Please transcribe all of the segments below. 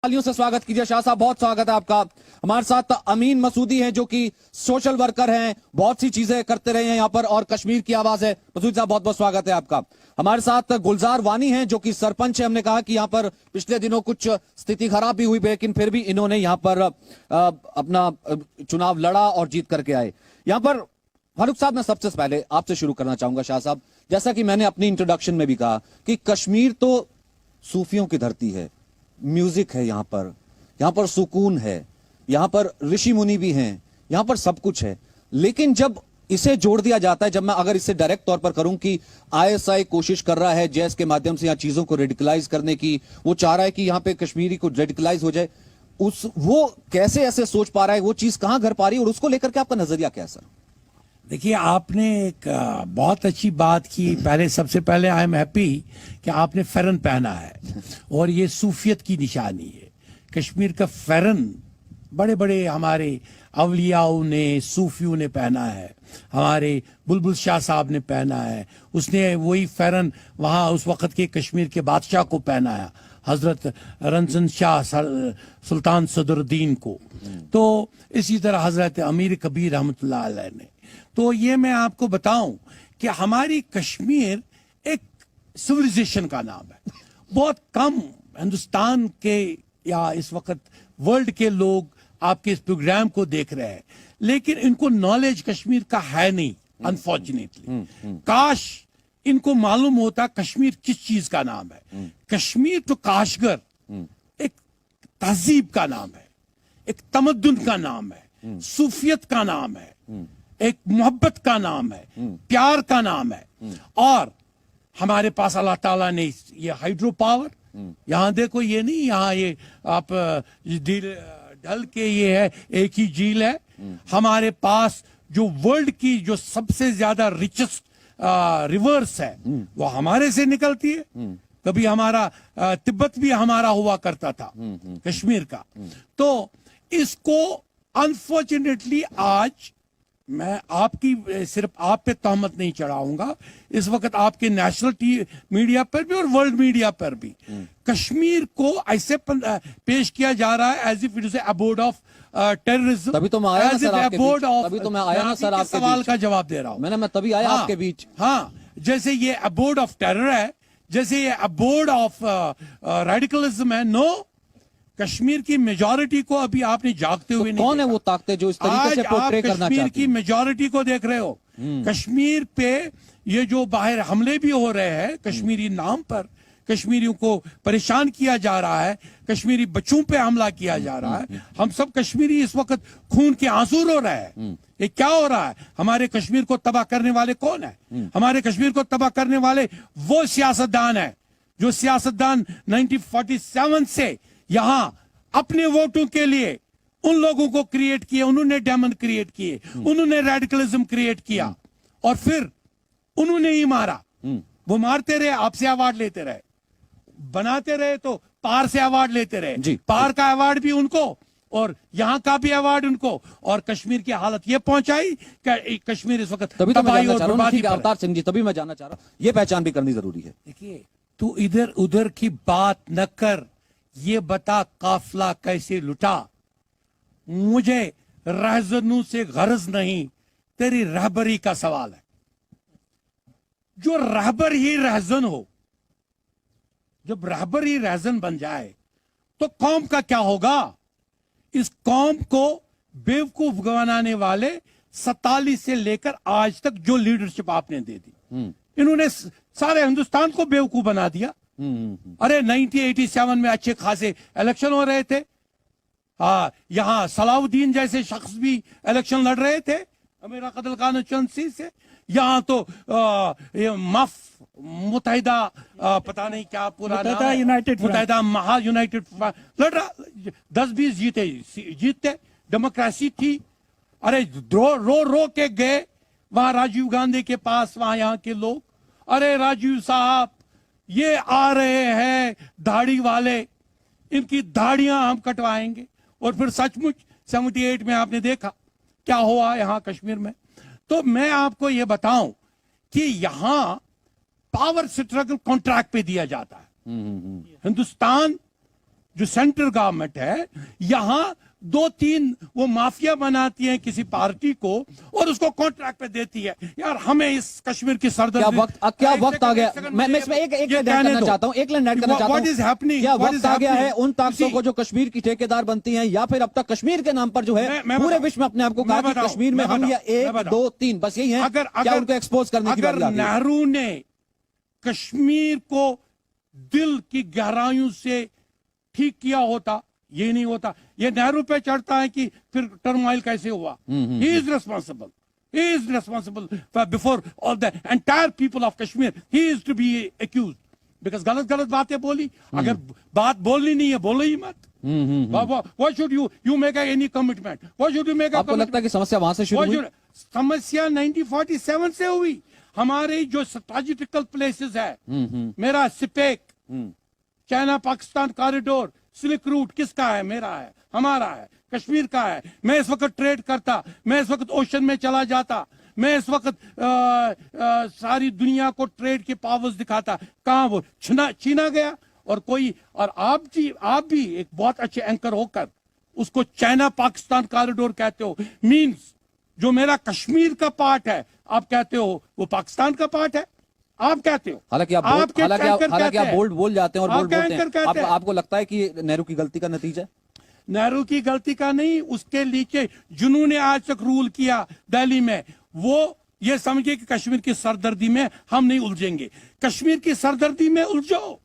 तालियों से स्वागत कीजिए। शाह साहब, बहुत स्वागत है आपका। हमारे साथ अमीन मसूदी हैं जो कि सोशल वर्कर हैं, बहुत सी चीजें करते रहे हैं यहाँ पर और कश्मीर की आवाज है। मसूदी साहब, बहुत बहुत स्वागत है आपका। हमारे साथ गुलजार वानी हैं जो कि सरपंच है। हमने कहा कि यहाँ पर पिछले दिनों कुछ स्थिति खराब भी हुई, लेकिन फिर भी इन्होंने यहाँ पर अपना चुनाव लड़ा और जीत करके आए। यहाँ पर फारूक साहब, मैं सबसे पहले आपसे शुरू करना चाहूंगा। शाह साहब, जैसा कि मैंने अपनी इंट्रोडक्शन में भी कहा कि कश्मीर तो सूफियों की धरती है, म्यूजिक है, यहाँ पर सुकून है, यहाँ पर ऋषि मुनि भी हैं, यहाँ पर सब कुछ है। लेकिन जब इसे जोड़ दिया जाता है, जब मैं अगर इसे डायरेक्ट तौर पर करूं कि आईएसआई कोशिश कर रहा है जैस के माध्यम से यहाँ चीजों को रेडिकलाइज करने की, वो चाह रहा है कि यहाँ पे कश्मीरी को रेडिकलाइज हो जाए, वो कैसे ऐसे सोच पा रहा है, वो चीज कहां घर पा रही है, और उसको लेकर के आपका नजरिया क्या है सर? देखिए, आपने एक बहुत अच्छी बात की। सबसे पहले आई एम हैप्पी कि आपने फेरन पहना है और ये सूफियत की निशानी है। कश्मीर का फेरन बड़े बड़े हमारे अवलियाओं ने, सूफियों ने पहना है। हमारे बुलबुल शाह साहब ने पहना है, उसने वही फेरन वहाँ उस वक़्त के कश्मीर के बादशाह को पहनाया, हजरत रंजन शाह सुल्तान सदरुद्दीन को। तो इसी तरह हजरत अमीर कबीर रहमतुल्लाह अलैह ने। तो ये मैं आपको बताऊं कि हमारी कश्मीर एक सिविलाइजेशन का नाम है। बहुत कम हिंदुस्तान के या इस वक्त वर्ल्ड के लोग आपके इस प्रोग्राम को देख रहे हैं, लेकिन इनको नॉलेज कश्मीर का है नहीं, अनफॉर्चुनेटली। काश इनको मालूम होता कश्मीर किस चीज का नाम है। कश्मीर तो काशगर एक तहजीब का नाम है, एक तमद्दुन का नाम है, सूफियत का नाम है, एक मोहब्बत का नाम है, प्यार का नाम है। और हमारे पास अल्लाह ताला ने ये हाइड्रो पावर, यहाँ देखो, ये नहीं यहाँ ये आप ढल के ये है, एक ही झील है। हमारे पास जो वर्ल्ड की जो सबसे ज्यादा रिचेस्ट रिवर्स है वो हमारे से निकलती है। कभी हमारा तिब्बत भी हमारा हुआ करता था, कश्मीर का। तो इसको अनफॉर्चुनेटली आज मैं आपकी सिर्फ आप पे तहमत नहीं चढ़ाऊंगा, इस वक्त आपके नेशनल मीडिया पर भी और वर्ल्ड मीडिया पर भी कश्मीर को ऐसे पेश किया जा रहा है as if it is aboard of terrorism. तभी तो मैं आया ना सर आपके बीच, तभी तो मैं आया ना सर आपके सवाल का जवाब दे रहा हूं। मैं तभी आया आपके बीच। हाँ, जैसे ये अबोर्ड ऑफ टेरर है, जैसे ये अबोर्ड ऑफ रेडिकलिज्म है। नो, कश्मीर की मेजॉरिटी को अभी आपने जागते हुए नहीं कौन है वो ताकतें जो इस तरीके से पोर्ट्रे करना चाहती हैं? कश्मीर की मेजॉरिटी को देख रहे हो। कश्मीर पे ये जो बाहर हमले भी हो रहे हैं कश्मीरी नाम पर, कश्मीरियों को परेशान किया जा रहा है, कश्मीरी बच्चों पे हमला किया जा रहा है। हम सब कश्मीरी इस वक्त खून के आंसू रो रहे हैं। ये क्या हो रहा है? हमारे कश्मीर को तबाह करने वाले कौन है? हमारे कश्मीर को तबाह करने वाले वो सियासतदान है जो सियासतदान 1947 से यहां अपने वोटों के लिए उन लोगों को क्रिएट किए, उन्होंने डेमन क्रिएट किए, उन्होंने रेडिकलिज्म क्रिएट किया और फिर उन्होंने ही मारा। वो मारते रहे, आपसे अवार्ड लेते रहे, बनाते रहे तो पार से अवार्ड लेते रहे। पार का अवार्ड भी उनको और यहाँ का भी अवार्ड उनको, और कश्मीर की हालत ये पहुंचाई कि कश्मीर इस वक्त तभी तो मैं जानना चाह रहा हूं अवतार सिंह जी, तभी मैं जानना चाह रहा हूं, ये पहचान भी करनी जरूरी है। देखिए, तू इधर उधर की बात न कर, ये बता काफिला कैसे लुटा। मुझे रहजनों से गरज नहीं, तेरी रहबरी का सवाल है। जो रहबर ही रहजन हो, जब रहबर ही रहजन बन जाए तो कौम का क्या होगा? इस कौम को बेवकूफ बनाने वाले 47 से लेकर आज तक जो लीडरशिप आपने दे दी, इन्होंने सारे हिंदुस्तान को बेवकूफ बना दिया। अरे 1987 में अच्छे खासे इलेक्शन हो रहे थे। यहाँ सलाउद्दीन जैसे शख्स भी इलेक्शन लड़ रहे थे अमीरा कत्ल कॉन्स्टिट्यूंसी से। यहाँ तो मुत्तहिदा पता नहीं क्या पूरा मुत्तहिदा महा यूनाइटेड लड़ रहा, 10-20 जीतते, डेमोक्रेसी थी। अरे रो रो के गए वहां राजीव गांधी के पास, वहां यहाँ के लोग, अरे राजीव साहब ये आ रहे हैं दाढ़ी वाले, इनकी दाढ़ियां हम कटवाएंगे। और फिर सचमुच 78 में आपने देखा क्या हुआ यहाँ कश्मीर में। तो मैं आपको ये बताऊं कि यहाँ पावर स्ट्रगल कॉन्ट्रैक्ट पे दिया जाता है। हिंदुस्तान जो सेंट्रल गवर्नमेंट है, यहाँ 2-3 वो माफिया बनाती हैं किसी पार्टी को और उसको कॉन्ट्रैक्ट पे देती है। यार हमें इस कश्मीर की सरदर्दी क्या वक्त आ गया, मैं इसमें एक लाइन ऐड करना चाहता हूं, What is happening? क्या What वक्त is आ गया है happening? उन ताकतों को जो कश्मीर की ठेकेदार बनती हैं, या फिर अब तक कश्मीर के नाम पर जो है मैं पूरे बताऊं, विश्व में अपने आप को कहा मैं कि बताऊं, कश्मीर में मैं हम ये बताऊं, 1, 2, 3 बस यही है, क्या उनको एक्सपोज करने की बात अगर आती है? नेहरू ने कश्मीर को दिल की गहराइयों से ठीक किया होता, ये नहीं होता। ये नेहरू पे चढ़ता है कि फिर टर्मोइल कैसे हुआ। He is responsible, he is responsible for before all the entire people of Kashmir, he is to be accused because गलत बातें बोली। अगर बात बोलनी नहीं है, बोलो ही मत। Why should you make any commitment? Why should you make a आपको लगता है कि समस्या वहां से शुरू हुई? समस्या 1947 से हुई। हमारे जो स्ट्रेटेजिकल प्लेसेस है, मेरा CPEC, China Pakistan corridor, silk route किसका है? मेरा है, हमारा है, कश्मीर का है। मैं इस वक्त ट्रेड करता, मैं इस वक्त ओशन में चला जाता, मैं इस वक्त सारी दुनिया को ट्रेड के पावर्स दिखाता। कहाँ वो छीना गया? और कोई, और आप भी एक बहुत अच्छे एंकर होकर उसको चाइना पाकिस्तान कॉरिडोर कहते हो। मींस जो मेरा कश्मीर का पार्ट है, आप कहते हो वो पाकिस्तान का पार्ट है, आप कहते हो। हालांकि आप बोल्ड बोल जाते हैं और बोल्ड बोलते हैं। आपको लगता है कि नेहरू की गलती का नतीजा? नेहरू की गलती का नहीं, उसके नीचे जिन्होंने आज तक रूल किया दिल्ली में, वो ये समझे कि कश्मीर की सरदर्दी में हम नहीं उलझेंगे। कश्मीर की सरदर्दी में उलझो,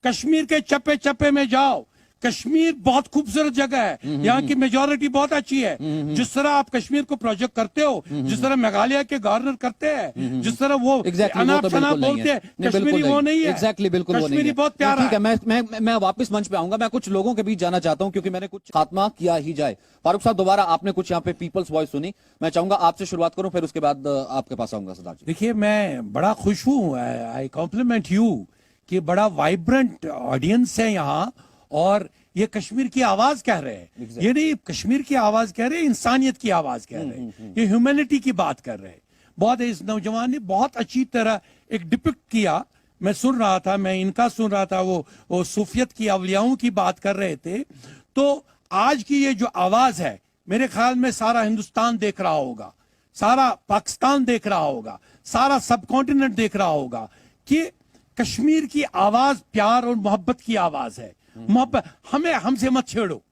कश्मीर के चप्पे चप्पे में जाओ। कश्मीर बहुत खूबसूरत जगह है, यहाँ की मेजोरिटी बहुत अच्छी है। जिस तरह आप कश्मीर को प्रोजेक्ट करते हो, जिस तरह मेघालय के गवर्नर करते हैं, जिस तरह वो अनाप शनाप बोलते हैं, कश्मीरी वो नहीं है। एग्जैक्टली, बिल्कुल कश्मीरी बहुत प्यारा है। मैं वापस मंच पे आऊंगा, मैं कुछ लोगों के बीच जाना चाहता हूं क्योंकि मैंने कुछ खात्मा किया ही जाए। फारूक साहब, दोबारा आपने कुछ यहाँ पे पीपल्स वॉइस सुनी, मैं चाहूंगा आपसे शुरुआत करूं, फिर उसके बाद आपके पास आऊंगा। सरदार जी, देखिए, मैं बड़ा खुश हूँ, आई कॉम्प्लीमेंट यू कि बड़ा वाइब्रेंट ऑडियंस है यहाँ, और ये कश्मीर की आवाज कह रहे हैं। ये नहीं कश्मीर की आवाज कह रहे हैं, इंसानियत की आवाज कह रहे हैं, ये ह्यूमैनिटी की बात कर रहे हैं। बहुत, इस नौजवान ने बहुत अच्छी तरह एक डिपिक्ट किया। मैं सुन रहा था, मैं इनका सुन रहा था, वो सूफियत की अवलियाओं की बात कर रहे थे। तो आज की ये जो आवाज है, मेरे ख्याल में सारा हिंदुस्तान देख रहा होगा, सारा पाकिस्तान देख रहा होगा, सारा सब कॉन्टिनेंट देख रहा होगा कि कश्मीर की आवाज प्यार और मोहब्बत की आवाज है। मोहब्बत, हमसे मत छेड़ो।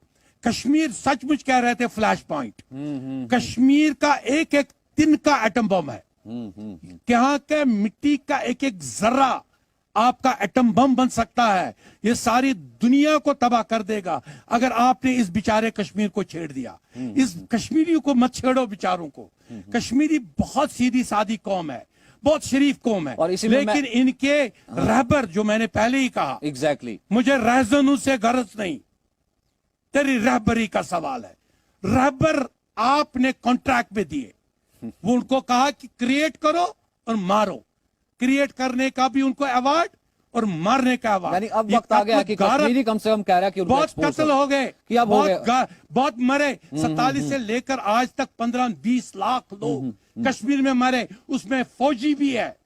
कश्मीर सचमुच कह रहे थे फ्लैश पॉइंट, कश्मीर का एक एक दिन का एटम बम है। यहाँ के मिट्टी का एक एक जर्रा आपका एटम बम बन सकता है। ये सारी दुनिया को तबाह कर देगा अगर आपने इस बेचारे कश्मीर को छेड़ दिया। इस कश्मीरियों को मत छेड़ो, बेचारों को। कश्मीरी बहुत सीधी सादी कौम है, बहुत शरीफ कौम है, और लेकिन इनके रहबर, जो मैंने पहले ही कहा, एग्जैक्टली, मुझे रहजनों से गरज नहीं, तेरी रहबरी का सवाल है। रहबर आपने कॉन्ट्रैक्ट में दिए, वो उनको कहा कि क्रिएट करो और मारो। क्रिएट करने का भी उनको अवार्ड और मारने का अवार्ड। यानी अब वक्त आ गया कि कश्मीरी कम से कम कह रहा है कि बहुत कत्ल हो गए, बहुत मरे। 47 से लेकर आज तक 15-20 लाख लोग कश्मीर में मरे। उसमें फौजी भी है,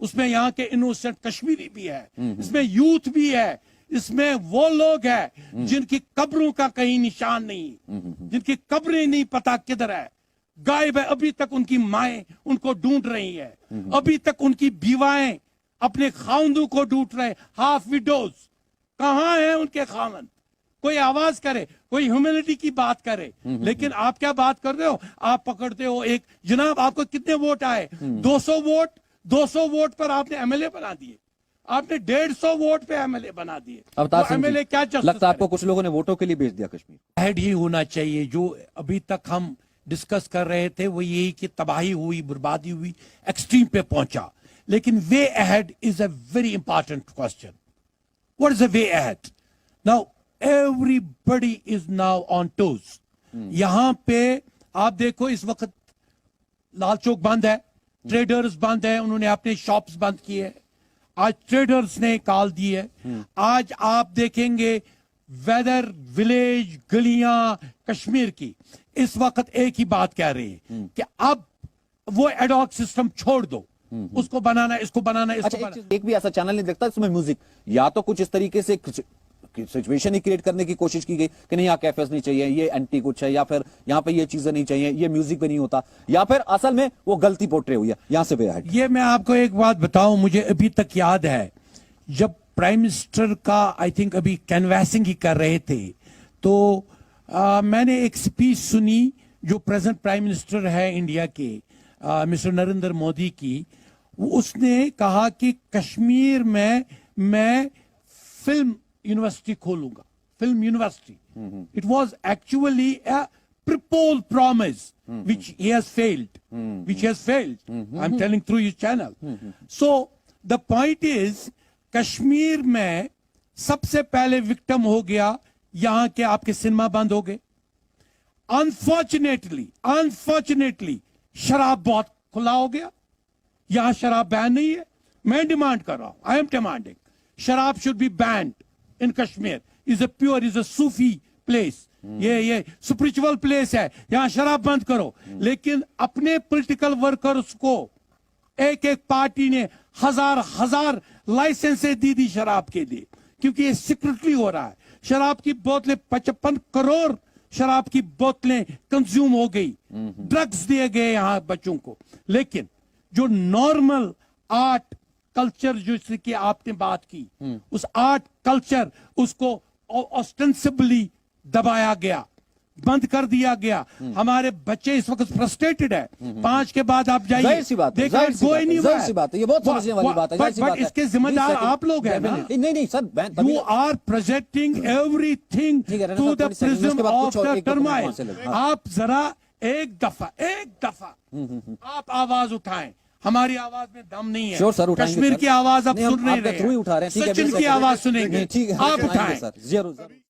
उसमें यहाँ के इनोसेंट कश्मीरी भी है, इसमें यूथ भी है, इसमें वो लोग हैं जिनकी कब्रों का कहीं निशान नहीं, जिनकी कब्रें नहीं पता किधर है, गायब है। अभी तक उनकी माएं उनको ढूंढ रही है, अभी तक उनकी बीवाएं अपने खाउंदों को ढूंढ रहे। हाफ विडोज, कहाँ हैं उनके खामन? कोई आवाज करे, कोई ह्यूमैनिटी की बात करे। लेकिन आप क्या बात कर रहे हो? आप पकड़ते हो एक, जनाब आपको कितने वोट आए? 200 वोट पर आपने एमएलए बना दिए, आपने 150 वोट पे एमएलए बना दिए। एमएलए क्या लगता है आपको? कुछ लोगों ने वोटों के लिए भेज दिया कश्मीर। हेड ही होना चाहिए। जो अभी तक हम डिस्कस कर रहे थे वो यही कि तबाही हुई, बर्बादी हुई, एक्सट्रीम पे पहुंचा। लेकिन way ahead is a very important question. What is the way ahead? Now everybody is now on toes. यहां पे आप देखो, इस वक्त लाल चौक बंद है, ट्रेडर्स बंद है, उन्होंने अपने शॉप्स बंद किए। आज ट्रेडर्स ने कॉल दी है। आज आप देखेंगे वेदर, विलेज, गलियां कश्मीर की इस वक्त एक ही बात कह रही है कि अब वो एडॉक सिस्टम छोड़ दो, उसको बनाना, इसको बनाना, इसको अच्छा, एक भी ऐसा चैनल नहीं देखता इसमें म्यूजिक, या तो कुछ इस तरीके से सिचुएशन ही क्रिएट करने की कोशिश की गई कि नहीं यहाँ कैफेस नहीं चाहिए, ये एंटी कुछ है, या फिर यहाँ पे ये चीजें नहीं चाहिए, ये म्यूजिक भी नहीं होता, या फिर असल में वो गलती पोर्ट्रे हुई है? यहाँ से भी ये मैं आपको एक बात बताऊं, मुझे अभी तक याद है जब प्राइम मिनिस्टर का आई थिंक अभी कैनवैसिंग ही कर रहे थे, तो मैंने एक स्पीच सुनी जो प्रेजेंट प्राइम मिनिस्टर है इंडिया के मिस्टर नरेंद्र मोदी की। उसने कहा कि कश्मीर में मैं फिल्म यूनिवर्सिटी खोलूंगा, film university. It was actually a proposed promise which he has failed, I'm telling through his channel. So the point is, Kashmir में सबसे पहले विक्टिम हो गया, यहां के आपके सिनेमा बंद हो गए। अनफॉर्चुनेटली शराब बहुत खुला हो गया, यहां शराब बैन नहीं है। मैं डिमांड कर रहा हूं, आई एम डिमांडिंग शराब should be band in Kashmir. Is a Sufi place, ये स्पिरिचुअल प्लेस है, यहां शराब बंद करो। लेकिन अपने पॉलिटिकल वर्कर्स को एक एक पार्टी ने हजार लाइसेंसें दी शराब के लिए, क्योंकि ये सीक्रेटली हो रहा है। शराब की बोतलें 55 करोड़ शराब की बोतलें कंज्यूम हो गई, ड्रग्स दिए गए यहां बच्चों को। लेकिन जो नॉर्मल आर्ट कल्चर जिसकी आपने बात की, उस आर्ट कल्चर उसको ऑस्टेंसिबली दबाया गया, बंद कर दिया गया। हमारे बच्चे इस वक्त फ्रस्ट्रेटेड है। 5 के बाद आप जाइए, जाहिर सी बात है, जाहिर सी बात है, ये बहुत समझने वाली बात है। बट इसके जिम्मेदार आप लोग हैं ना। नहीं sir, you are presenting everything to the prism of the turmoil. आप जरा एक दफा आप आवाज उठाएं। हमारी आवाज में दम नहीं है। श्योर सर, कश्मीर की आवाज आप सुन नहीं रहे, उठा रहे हैं, सचिन की आवाज सुनेंगे, आप उठाएं।